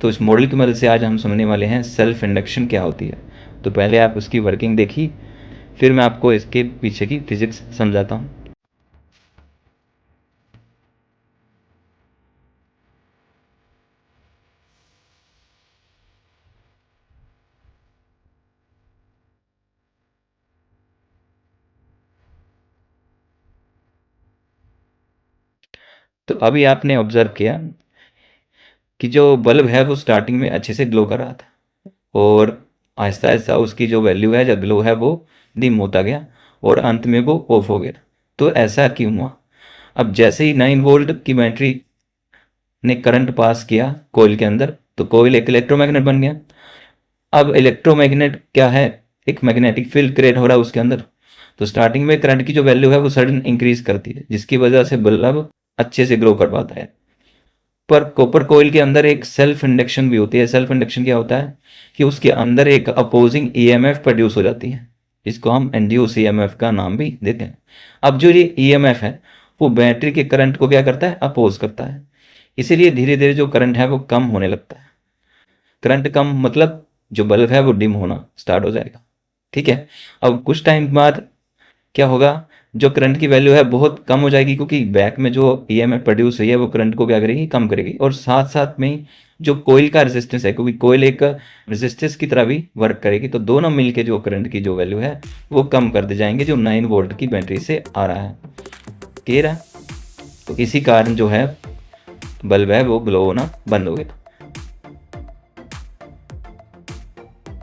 तो इस मॉडल की मदद से आज हम समझने वाले हैं सेल्फ इंडक्शन क्या होती है। तो पहले आप उसकी वर्किंग देखिए, फिर मैं आपको इसके पीछे की फिजिक्स समझाता हूँ। तो अभी आपने ऑब्जर्व किया कि जो बल्ब है वो स्टार्टिंग में अच्छे से ग्लो कर रहा था और आहिस्ता आहिस्ता उसकी जो वैल्यू है, जो ग्लो है, वो डिम होता गया और अंत में वो ऑफ हो गया। तो ऐसा क्यों हुआ? अब जैसे ही 9 वोल्ट की बैटरी ने करंट पास किया कोयल के अंदर, तो कोयल एक इलेक्ट्रोमैग्नेट बन गया। अब इलेक्ट्रोमैग्नेट क्या है? एक मैग्नेटिक फील्ड क्रिएट हो रहा है उसके अंदर। तो स्टार्टिंग में करंट की जो वैल्यू है वो सडन इंक्रीज करती है, जिसकी वजह से बल्ब अच्छे से ग्रो कर पाता है। पर कॉपर कोयल के अंदर एक सेल्फ इंडक्शन भी होती है। सेल्फ इंडक्शन क्या होता है कि उसके अंदर एक अपोजिंग ईएमएफ प्रोड्यूस हो जाती है, जिसको हम इंड्यूस ईएमएफ का नाम भी देते हैं। अब जो ये ईएमएफ है वो बैटरी के करंट को क्या करता है? अपोज करता है। इसीलिए धीरे धीरे जो करंट है वो कम होने लगता है। करंट कम मतलब जो बल्ब है वो डिम होना स्टार्ट हो जाएगा। ठीक है। अब कुछ टाइम बाद क्या होगा? जो करंट की वैल्यू है बहुत कम हो जाएगी, क्योंकि बैक में जो ईएमएफ प्रोड्यूस हुई है वो करंट को क्या करेगी? कम करेगी। और साथ साथ में ही जो कोयल का रेजिस्टेंस है, क्योंकि कोयल एक रेजिस्टेंस की तरह भी वर्क करेगी, तो दोनों मिलके जो करंट की जो वैल्यू है वो कम कर दे जाएंगे, जो 9 वोल्ट की बैटरी से आ रहा है। क्लियर है? तो इसी कारण जो है बल्ब है वो ग्लो होना बंद हो गया।